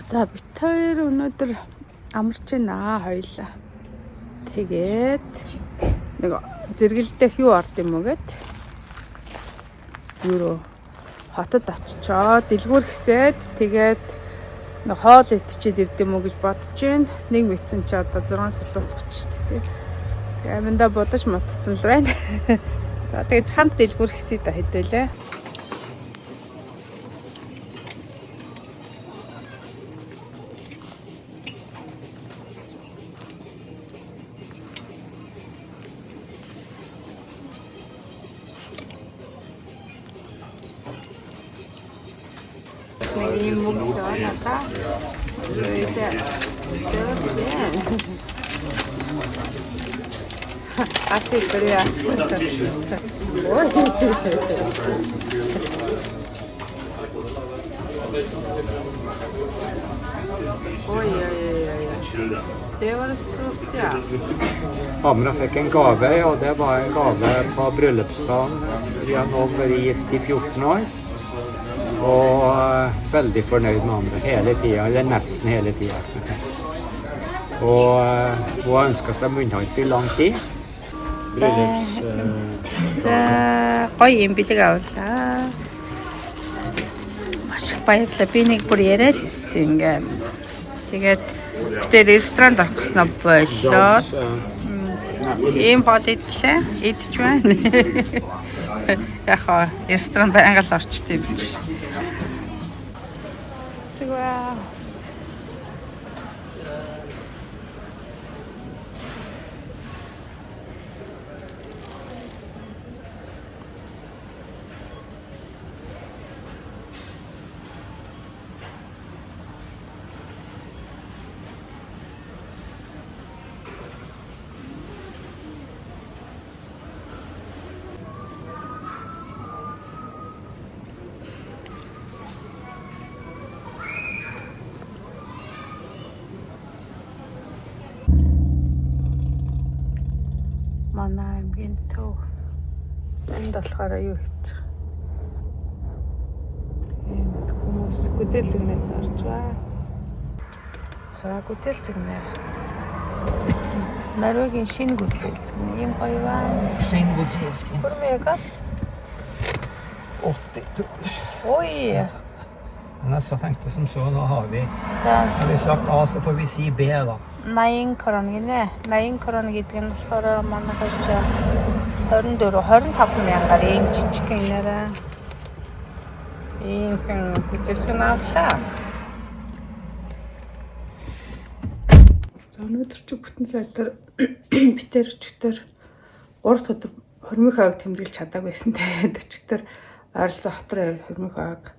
За бит хоёр өнөөдөр амарч байна хоёлаа. Тэгээд нэг зэрэгэлдэх юу ард юм уу гэд юу хотод очичоо дэлгүүр хэсээд тэгээд нэг хоол идчихэд ирдэм үү гэж бодож байна. Нэг мэдсэн чи одоо 6 сар дуусчих шүү дээ. Тэгээд аминда бодож матцсан л байна. За тэгээд хамт дэлгүүр хэсээд хэдэлээ. Ийм мөнгө надаа. Ати корея. Oj. Det var stort, ja. Amra fikk en gave, og det var en gave på bryllupsdagen. Vi har nå vært gift i 14 år. Og veldig fornøyd med Amra hele tiden, eller nesten hele tiden. Og hun har ønsket seg munnhatt i lang tid. Ой, юм билэг авлаа. Маш их баярлалаа. Би нэг бүр яриад хэлсэн ингээд. Тэгээд тэр ресторанд орчихсноо болоод ийм хоол идлээ. Идэж байна. Яхаа ресторан байнга л орчт юм биш. Wow. Манай аймгийн төв. Энд болохоор юу хийж байгаа? Энд хүмүүс гүзэл зэгнээ зарж байна. За гүзэл зэгнээ. Норвегийн шинэ гүзэл зэгнээ. Ийм гоё байна. Шинэ гүзэл зэгнээ. Hur kost? 80 kroner. Oj! Annars så tänkte som så, nå har vi sagt A så får vi si B da. 80 krona гинэ. 80 krona гэдэг нь болохоор манайхаар 24 25 мянгаар ийм жижиг инээрээ ийм хэн гүзэлцэн авлаа. За өнөөдөр чи бүтэн сайдаар битэр өчтөр 3 дахь өдөр хормын хааг тэмдэглэж чадаагүйсэн те. Өчтөр ойролцоо хотроо хормын хааг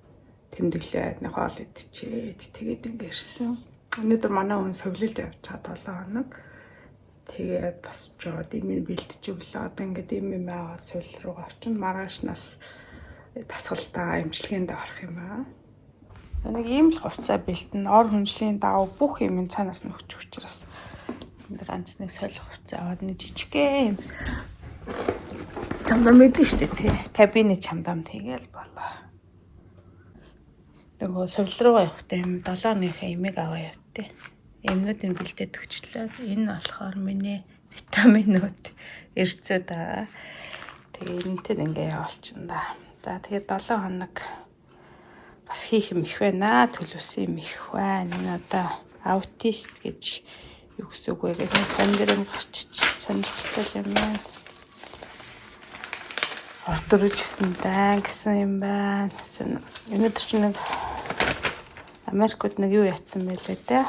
тэмдэглээд нэг хоол идчихээд тэгээд ингээрсэн. Өнөөдөр манай хүн совлилд явж чад 7 хоног. Тэгээд бас жоод юм бэлтэж өглөө. Одоо ингээд юм аваад суул руу очино. Маргаашнаас тасгалтаа эмчилгээнд орох юм аа. За нэг ийм л хувцас бэлтэн ор хүнжлийн дагуу бүх юм цаанаас нь өгч учраас энэ ганц нэг солих хувцас аваад нэг жижигхэн чамдам мэдэн штэ тий. Кабины чамдам тэгэл болоо. Нөгөө сувил руу явахдаа юм 7 өдрийнхээ эмийг аваа явтыг. Эмнүүдийг бэлдээд өгчлөө. Энэ болохоор миний витаминууд эрцүүд аа. Тэгээ энэтэй ингээ явуулчихна да. За тэгээд 7 хоног бас хийх юм их байна. Төлөвсөн юм их байна. Энэ одоо аутист гэж юу гэсэн үг вэ гэдэг сонирм гарчиж сонирхолтой юм байна. Ортурж гисэн дан гэсэн юм байна. Өнөөдөр ч нэг Америкт нэг юу ятсан байлээ те.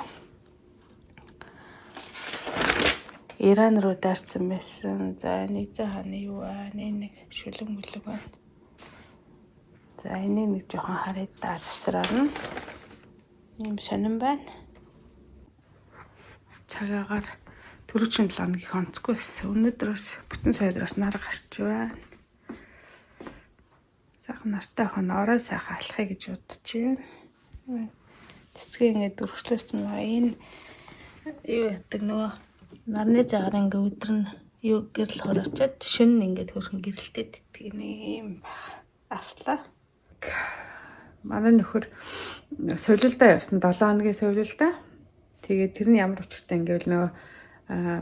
Иран руу дайрсан байсан. За нэг хааны юу байна? Нэг шүлэн бүлэг байна. За энийг нэг жоохон хараад даа завсраар нь. Ийм сонирн байна. Цагаагаар түрүүчийн 7 хоног их онцгүй байсан. Өнөөдрөөс бүтэн сайдраас нар гарч байна. Сайхан нартай хоноо орой сайхан алхахыг гэж бодож байна. Цэцгээ ингээд дөрвчлүүлсэн байгаа. Энэ юу ятдаг нөгөө нарны цагаар ингээд өдөр нь юу гэрэл хороочоод шөнө ингээд хөрхөн гэрэлтэд идэх юм байна. Авслаа. Манай нөхөр сувлилдаа явсан 7 хоногийн сувлилдаа. Тэгээд тэр нь ямар учиртай ингээл нөгөө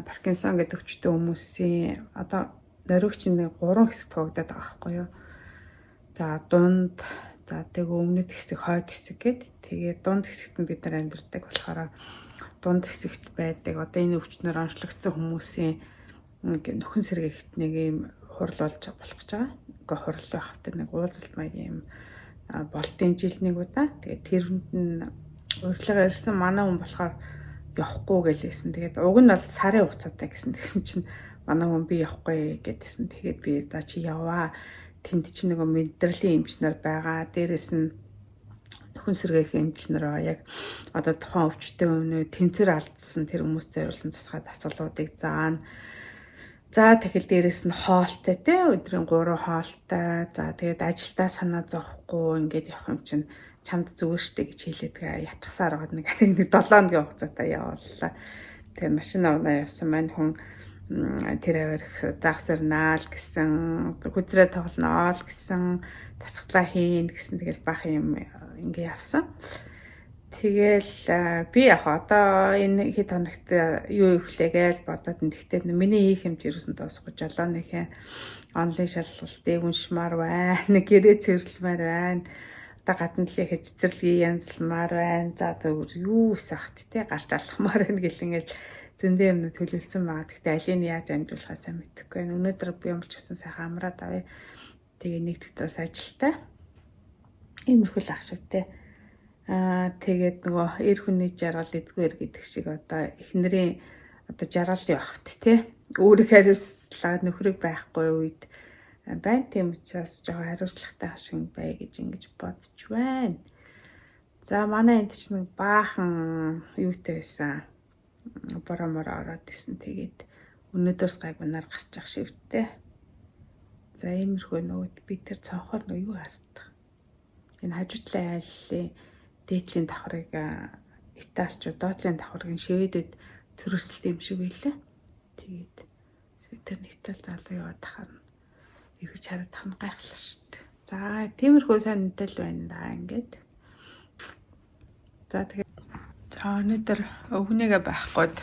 Паркинсон гэдэг өвчтөе хүмүүсийн одоо нориогч нэг 3 хэсэгт хуваагдаад байгаа байхгүй юу. За дунд, за тэгээ өмнөд хэсэг, хойд хэсэг гэд. Тэгээд дунд хэсэгт нь бид нар амьдардаг болохоор дунд хэсэгт байдаг. Одоо энэ өвчнөр онцлогдсон хүмүүсийн нөхөн сэргийгт нэг юм хурал болж болох гэж байгаа. Ингээ хурал байх гэдэг нэг уулзалт маягийн юм болтын жил нэг удаа. Тэгээд тэрэнд нь урилга ирсэн манай хүн болохоор явахгүй гэлээсэн. Тэгээд уг нь бол сарын хугацаатай гэсэн. Тэгсэн чинь манай хүн би явахгүй гэдсэн. Тэгээд би за чи яваа. Тэнд чи нөгөө мэдрэлийн эмчнэр байгаа. Дээрээс нь нөхөн сэргээхийн эмчнэр байгаа. Яг одоо тухайн өвчтөе өмнө тэнцвэр алдсан тэр хүмүүс зориулсан тусгай асуулуудыг заана. За тэгэл дээрээс нь хоолтой те өдрийн 3 хоолтой. За тэгээд ажилдаа санаа зовхгүй ингээд явах юм чинь чамд зүгээр штэ гэж хэлээдгээ ятгасаар байгаа нэг 7 хоногийн хугацаатай явууллаа. Тэгээд машин авнаа явсан маань хүн тэр авирх загсарнаал гэсэн хүзрээ тоглоно л гэсэн тасгалаа хийн гэсэн тэгэл бах юм ингээ явсан. Тэгэл би яг одоо энэ хэд хоногт юу ихлээгээл бодоод тэгтээ миний хийх хэмжээ юусэн дуусахгүй жолооныхээ онлайн шалгалтыг уншмаар байна. Нэг гэрээ цэвэрлэмээр байна. Одоо гадна талын хэцэрлэгийг янзлмаар байна. За өөр юу ихсахт те гарч алхмаар байна гэл ингээл зөндөө юм төлөвлөсөн байгаа. Тэгтээ алийг яаж амжуулахаа сайн мэдэхгүй байна. Өнөөдөр би юм ч гэсэн сайхан амраад авъя. Тэгээ нэг дотроос ажилтаа. Иймэрхүү л ах шүү те. Тэгээд нөгөө эр хүний жаргал эзгээр гэдэг шиг одоо эхнэрийн одоо жаргал явахт те өөрийг хариуцлага нөхрийг байхгүй үед байна. Тийм учраас жоохон хариуцлагатай шиг бай гэж ингэж бодож байна. За манай энд ч нэг баахан юутай байсан. Боромор ороод исэн. Тэгээд өнөөдөөс гайгунаар гарч ах шивтэй. За иймэрхүү нөгөө би тэр цонхоор нөгөө юу хардаг. Энэ хажуутлын айллын дээдлийн давхрыг Италичууд доотлын давхрыг шивэдэд төрөсөлт юм шиг байлаа. Тэгээд тэр Итали залуу яваад тахаар эргэж хараад тах нь гайхалтай шүү дээ. За тиймэрхүү сайн мэдээлэл байна да ингээд. За тэгээд өнөөдөр өвгнийгээ байхгүйд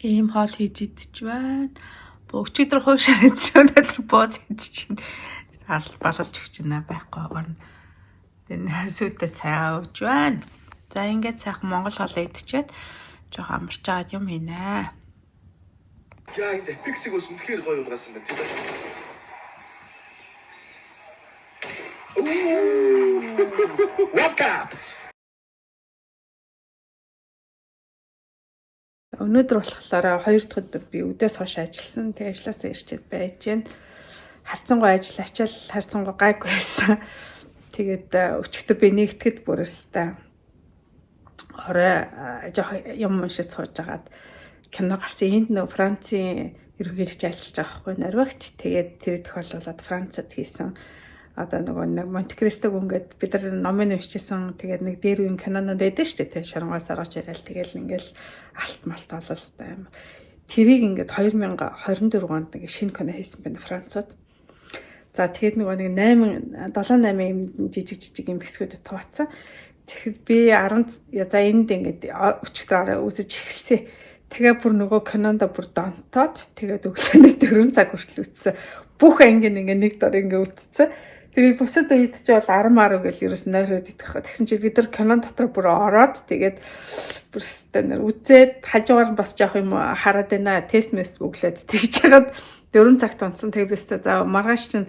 ийм хоол хийж идэж байна. Өчигдөр хуушаар идсэн өнөөдөр бууз идэж байна. Балалж өгч байна байхгүй гоо. Тэгээ сүтэ цайгаа ууж байна. За ингээд сайхан Монгол хоолоо идчихэд жоохон амарч байгаа юм хийнэ. Яа энэ пиксиг бас үнэхээр гоё унгасан байна тийм ээ. Вака. Өнөөдөр болохоор 2 дахь өдөр би өдөөс хойш ажилласан. Тэгээ ажилласаа ирчээд байж гэн. Харцангуй ажил ачаал харцангуй гайгүй байсан. Тэгээд өчигдөр би нэгтгэд бүрээстэй орой жоох юм уншиж сууж агаад кино гарсан. Энд нөө Францын ерөнхийлөгч ажиллаж байгаа хгүй Норвегич. Тэгээд тэр тохиолдолд Францад хийсэн одоо нөгөө нэг Монте-Кристог ингээд бид нар номын уншижсэн. Тэгээд нэг дээр үн кинонод байдаг шүү дээ. Шоронгоос орооч яриад тэгэл ингээл алт малт бололстой юм. Тэрийг ингээд 2024 онд нэг шинэ кино хийсэн байна Францад. За тэгэхэд нөгөө нэг 7-8 юм жижиг юм хэсгүүдэд туваацсан. Тэгэхэд би 10 за энд ингээд өчигдөр үзэж эхэлсэн. Тэгээ бүр нөгөө кинонда бүр донтоод тэгээд өглөөний 4 цаг хүртэл үзсэн. Бүх анги ингээд нэг дор ингээд үзсэн. Тэгээд бусад үед ч бол 10 маруу гэл ерөөс нойроод идэх хаа. Тэгсэн чи бид нар кинон дотор бүр ороод тэгээд бүр стэнэр үзээд хажуугаар бас жоох юм хараад байна. Тест мэс өглөөд тэгж чагаад 4 цагт унтсан. Тэгээ бистэ за маргааш чинь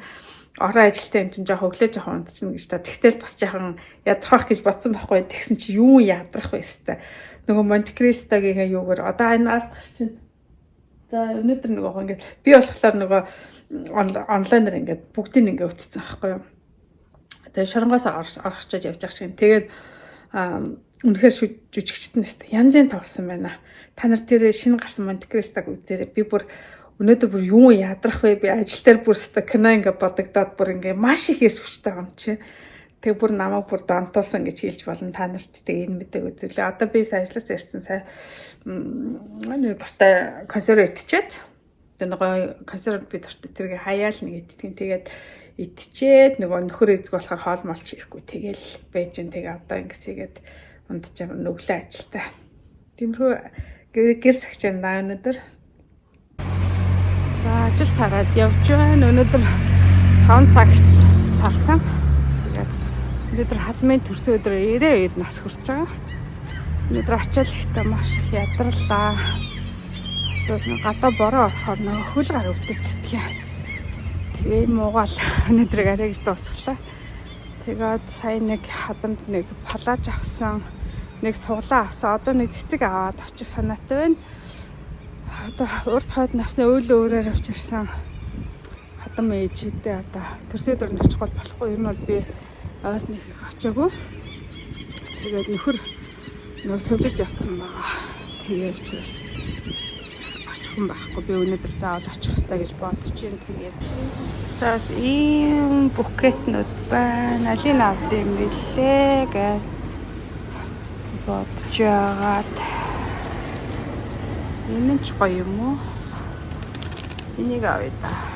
орон ажилтаа юм чинь жоох өглөө жоох унтчихна гэж та. Тэгтэл бас жоохон ядрах гэж бодсон байхгүй. Тэгсэн чи юу ядрах вэ хэвээр. Нөгөө Монте-Кристогийн юугаар одоо энэ албах чинь. За өнөөдөр нөгөө ингээд би болохоор нөгөө онлайнаар ингээд бүгдийг ингээд үтцсэн байхгүй юу. Тэгээ шоронгоос орохчод явж байгаа шиг. Тэгээд үнэхээр жүжигчт нь янзын тоглосон байна. Та нар тэр шинэ гарсан Монте-Кристог үзээрэй. Би бүр өнөөдөр бүр юу ядрах вэ? Би ажил дээр бүр өстө кино ингээд бодогдоод бүр ингээд маш их эрс хүчтэй юм чи. Тэгээ бүр намайг бүр донтуулсан гэж хэлж болно. Та нарт тэгээ энэ мэдээг үзүүлээ. Одоо би ажлаас ирсэн сая нэг баттай консерв ичээд тэгээ нөгөө консерв би дуртай тэргээ хаяал нэг идтгийн. Тэгээд идчихэд нөгөө нөхөр эзэг болохоор хоол молч хийхгүй тэгэл байж ин тэгээ одоо ингэсийгээд унтж нүглээ ажилтаа. Тиймэрхүү гэр сагчаандаа өнөөдөр. За ажил тагаад явж байна. Өнөөдөр 5 цагт тарсан. Тэгээд өнөөдөр хадмын төрсөн өдөр 92 нас хүрч байгаа. Өнөөдөр ачаал ихтэй маш их ядарлаа. Гадаа бороо орохоор нөгөө хөл гар өвдөлтдгийг. Тэгээ муугаал өнөөдөр арай гэж дуусглаа. Тэгээд сая нэг хадамд нэг палаж авсан, нэг суглаа авсан. Одоо нэг цэцэг аваад очих санаатай байна. Одоо урд хойд насны өөлөө өөрөөр авч ирсэн хадам ээжтэй одоо төрсөн өдөр нь очихгүй болохгүй. Ер нь бол би ойр нэг их очиагүй. Тэгээд нөхөр нөө сувлж явцсан байгаа. Тэгээ учраас очихгүй байхгүй. Би өнөөдөр заавал очих хэрэгтэй гэж бодож байна. Тэгээд за ийм букетнууд байна. Алийг авд юм бэлээ гэж бодож яагаад. Энэ ч гоё юм уу? Энийг авъя да.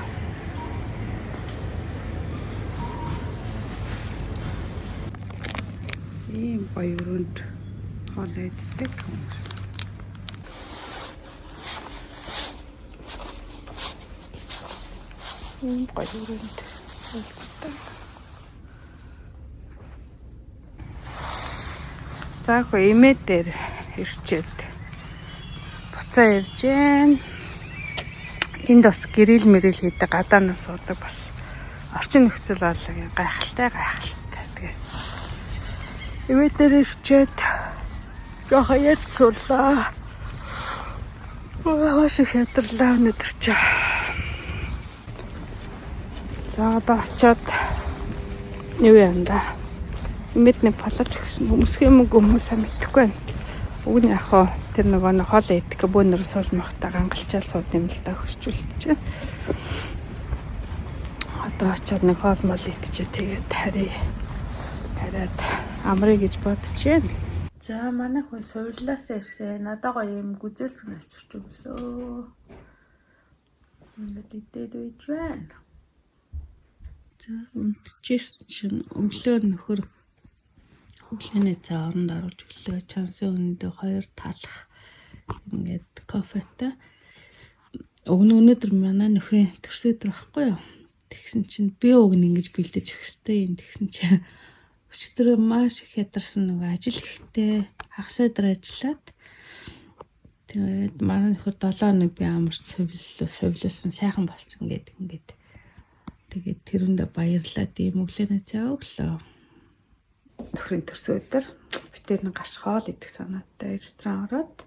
Ийм гоё өрөнд хоол иддэг хүмүүс. Ийм гоё өрөнд уулздаг. За хөө эмээ дээр ирчээд буцаа явж гэн. Энд бас гэрэл мэрэл хийдэг гадаанаас суудаг бас орчин нөхцөл боллоо гайхалтай. Тэгээ эмээ дээр ирчээд жоохон ярьцуулаа. Маш их ядарлаа өнөдөр чи. За одоо очиод юу юм да. Эмээд нэг палаж өгсөн хүмүүс хэмээг хүмүүсээ мэдхгүй байна. Уг нь яхаа тэр нөгөө хоол идэх бөөнөр сууж махтаа гангалчаал сууд юм л та хөшчүүлчихэ. Одоо очиод нэг хоол мол идчихээ тэгээд хараад амрыг гэж бодож байна. За манай хүн сувлаас ирсэн. Надаа юм гүзэлцэн авчирч өглөө. Ингээд идээд үйж байна. За унтчихсэн чинь өглөө нөхөр өглөөний цаа оронд оруулж өглөө чансын өндөө 2 талах ингээд кофетэй. Өнөөдөр манай нөхөө төрсөдөр байхгүй юу? Тэгсэн чинь би уг нь ингэж бэлдэж өгөх хэрэгтэй юм. Тэгсэн чинь өчигдөр маш их ядарсан нөгөө ажил ихтэй хагасаар ажиллаад тэгээд манай нөхөр 7 хоног би амарч сувлуулсан сайхан болсон ингээд тэгээд тэрэндээ баярлаад ийм өглөөний цаа өглөө. Нөхрийн төрсөн өдөр битээр нэг гаш хоол идэх санаатай ресторан ороод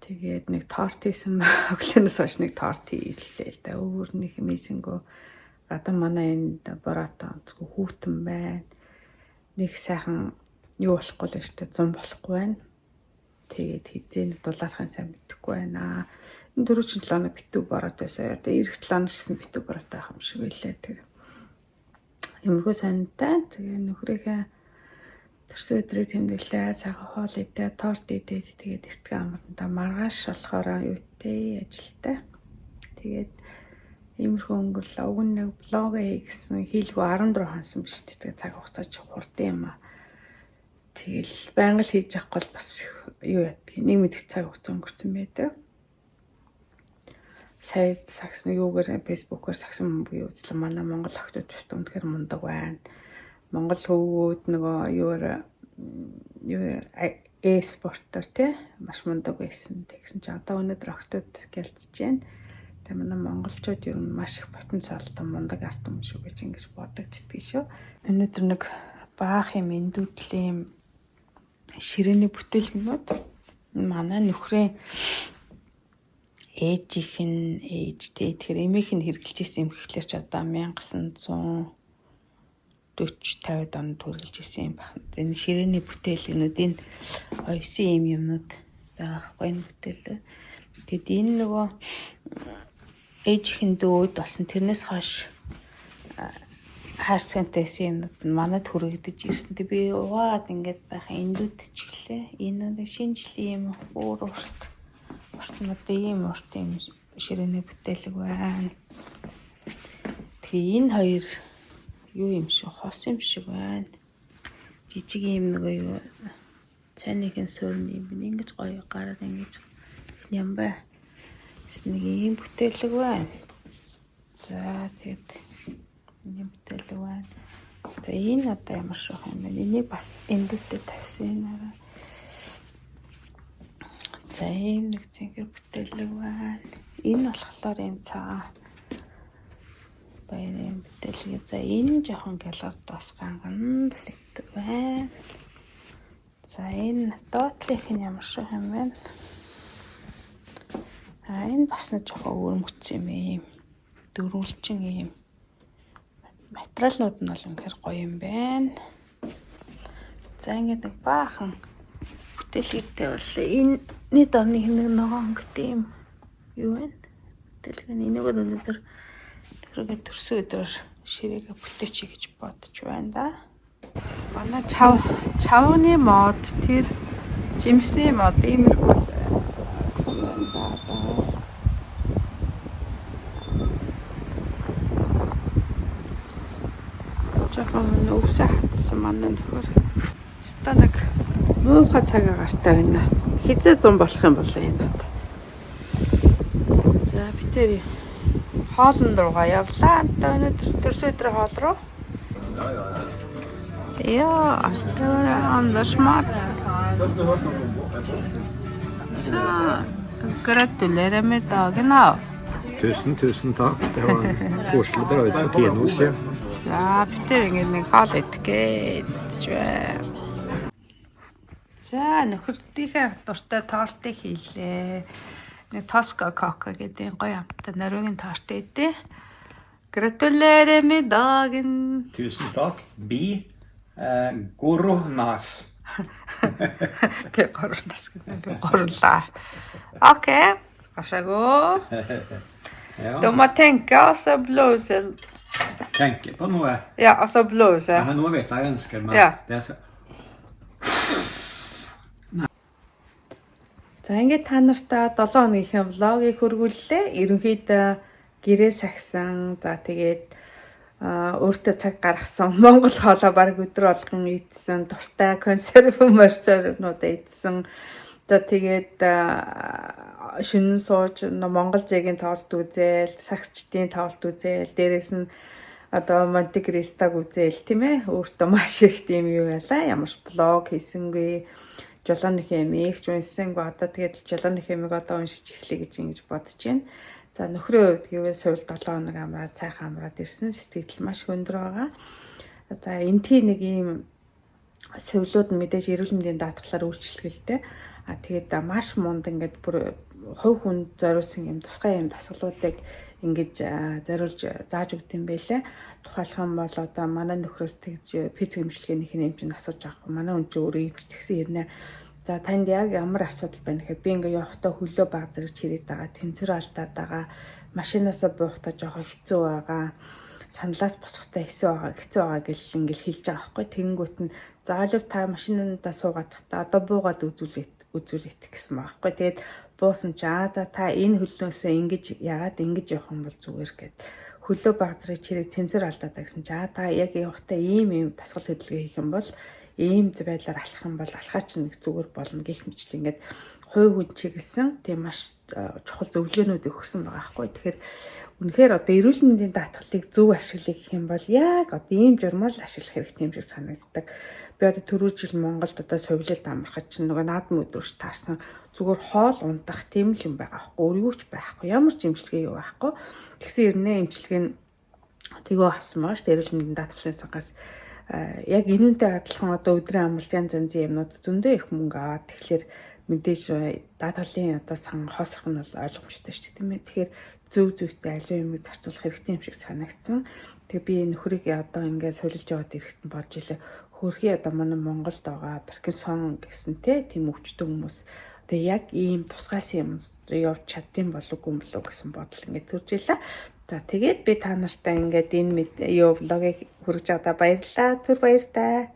тэгээд нэг торт хийсэн өглөөнөөс хойш нэг торт хийлээ л да. Өөр нэг мисэнгөө гадаа манай энд борото онцгой хүүтэн байна. Нэг сайхан юу болохгүй л штэ 100 болохгүй байна. Тэгээд хизээ дулаархан сайн мэдэхгүй байна. Энэ 4-7 хоног битүү бороод байсан. Ирэх 7 хоног гэсэн битүү бороод байх юм шиг байлаа. Тэгээд юмруу сантай. Тэгээ нөхрийнхээ төрсөн өдрийг тэмдэглээ. Цагаан хоол идээ, торт идээд тэгээд эртгээ амрантаа маргааш болохоор юутэй ажилтаа. Тэгээд иймэрхүү өнгөрлөө. Уг нь нэг блог хийсэн хийлгүү 14 хонсон биш. Тэгээд цаг хугацаа чи хурдан юм аа. Тэгэл байнга л хийж явахгүй бол бас юу ядг. Нэг мэдэх цаг хугацаа өнгөрцөн байдаг. Сая сагсан юугаар фэйсбүүкээр сагсан буюу үзлээ манай монгол охтууд тест үнэхээр мундаг байна. Монгол хөвгүүд нөгөө спортоор тий маш мундаг байсан. Тэгсэн чинь одоо өнөөдөр охтууд гэлцэж байна. Тэгээ манай монголчууд ер нь маш их потенциалтай мундаг ард юм шүү гэж ингэж бодогддгийг шүү. Өнөөдөр нэг баах юм эндүүдлийн ширээний бүтээлгнүүд манай нөхрийн ээжтэй тэгэхээр эмээх нь хэрглэж исэн юм гэхлээр ч одоо 1940-50 онд хүргэлж исэн юм байна. Энэ ширээний бүтээлгнүүд энэ ойсон юмнууд байхгүй энэ бүтээлээ. Тэгэд энэ нөгөө ээжийн дүүд болсон тэрнээс хойш хаарцгантай юмнууд манад хүрэгдэж ирсэн. Тэг би угаад ингээд байх эндүүд ч гэлээ. Энэ нэг шинжлэх юм өөр урт уртнууд ийм урт юм ширээний бүтээлэг байна. Тэгээ энэ хоёр юу юм шиг хос юм шиг байна. Жижиг юм нэг юу цайныхын суурны юм бин ингэж гоё гараад ингэж юм бай. Нэг ийм бүтээлэг байна. За тэгээд ийм бүтээлэг байна. За энэ одоо ямар шох юм бэ? Энийг бас эндүүтээ тавьсан юм аа. За ийм нэг зингэр бүтээлэг байна. Энэ болохоор юм цагаан баярын бүтээлэг. За энэ жоохон галард бас ганган л игдэг байна. За энэ доотлих нь ямар шиг юм бэ? Энэ бас нэг жоохон өрмөц юм ийм дөрвөлжин ийм материалнууд нь бол үнэхээр гоё юм байна. За ингээд нэг баахан бүтээлэгтэй бол энэний дорны нэг ногоон гэдэг юм юу вэ? Бүтээлэг нь энэгээр өнөөдөр тэргээ төрсөн өдөр ширээгээ бүтээчихье гэж бодож байна да. Манай чавны мод тэр жимсний мод иймэрхүү жоохон өвсө хатсан манай нөхөр. Ста нэг муухай цаг агаартай байна. Хизээ 100 болох юм бол энэ бод. За би тэр хоолнд руугаа явлаа. Өнөөдөр төрсөн өдрийн хоол руу. Ja, det var Anders mat. Så gratulerer med dagen da. Tusen takk. Det var koselig å dra ut på kino, sier jeg. За бид нэг хоол идгээд. За нөхөртийнхээ дуртай тортыг хийлээ. Нэг Tosca Coca гэдэг гоё амттай Норвегийн торт идэ. Gratulerer med dagen. Tusen takk. Goro nas. Би горлаас гэдэг би горлаа. Okej, varsågod. Du må tänka och så blåser. Tenker på noe. Ja, og så blåser. Noe vet jeg ønsker meg. Ja. Det skal... За ингээд та нартай 7 хоногийн влогийг хөргүүллээ. Ерөнхийдөө гэрээ сахисан. За тэгээд өөртөө цаг гаргасан. Монгол хоолоо баг өдөр болгон идсэн. Дуртай консерв морсорнууд идсэн. За тэгээд шинэн сууж Монгол зээгийн тоглолт үзээл, сагсчдын тоглолт үзээл, дээрээс нь одоо Монте Кристог үзээл тийм ээ. Өөртөө маш их тийм юу ялаа. Ямарч блог хийсэнгүй. Жолооных юм их ч унсангүй одоо тэгээд жолооных юмыг одоо уншиж эхлэе гэж ингэж бодож байна. За нөхрөө хувьд гэвэл сувил 7 хоног амраад сайхан амраад ирсэн. Сэтгэл маш хөндөр байгаа. За энтхий нэг ийм сувлууд нь мэдээж эрүүл мэндийн даатгалаар үйлчлэхэлтэй. Тэгээд маш мунд ингээд бүр хувь хүнд зориулсан юм тусгай юм дасгалуудыг ингэж зориулж зааж өгд юм байлээ. Тухайлх юм бол одоо манай нөхрөөс тэгж физик эмчилгээнийх нь эмч нь асууж байгаа. Манай хүн ч өөрөө эмч тэгсэн ирнэ. За танд яг ямар асуудал байна гэхээр би ингээ явахдаа хөлөө баг зэрэг чирээд байгаа, тэнцвэр алдаад байгаа, машинаасаа буухдаа жоохон хэцүү байгаа, саналаас босохдоо хэцүү байгаа гэж ингээл хэлж байгаа байхгүй. Тэгэнгүүт нь заалав та машинандаа суугаад та одоо буугаад үзүүлээд гэсэн байгаа байхгүй. Тэгээд буусан чи за та энэ хөлнөөсөө ингэж яагаад ингэж явах юм бол зүгээр гэд хөлөө баг зэрэг чирээд тэнцвэр алдаад гэсэн чи та яг явахдаа ийм дасгал хөдөлгөөн хийх юм бол ийм байдлаар алхах юм бол алхаа чинь нэг зүгээр болно гэх мэт ингээд хувь хүн чиглэсэн тийм маш чухал зөвлөгөөнүүд өгсөн байгаа байхгүй. Тэгэхээр үнэхээр одоо эрүүл мэндийн даатгалыг зөв ашиглах гэх юм бол яг одоо ийм журмаар ашиглах хэрэгтэй юм шиг санагддаг. Би одоо түрүү жил Монголд одоо сувилалд амархаж чинь нөгөө наадам өдөрч таарсан зүгээр хоол ундах тийм л юм байгаа байхгүй. Өөр юу ч байхгүй. Ямар ч эмчилгээ юу байхгүй. Тэгсэн ирнэ эмчилгээ нь тэгөө авсан байгаа шүү дээ эрүүл мэндийн даатгалын сангаас. Яг энүүнтэй адилхан одоо өдрийн амралтын занзын юмнууд зөндөө их мөнгө аваад тэгэхээр мэдээж даатгалын одоо сан хоосрох нь бол ойлгомжтой шүү дээ тийм ээ. Тэгэхээр зөв зөвхтэй аливаа юмыг зарцуулах хэрэгтэй юм шиг санагдсан. Тэгээ би нөхрийг одоо ингээд солилж яваад ирэхэд бодж илээ. Хөрхий одоо манай Монголд байгаа Паркинсон гэсэн тийм өвчтөн хүмүүс тэгээ яг ийм тусгайсан юм явж чаддсан болов уу гэсэн бодол ингээд төрж илээ. За тэгээд би та нартай ингээд энэ влогийг хүргэж байгаадаа баярлалаа. Түр баяртай.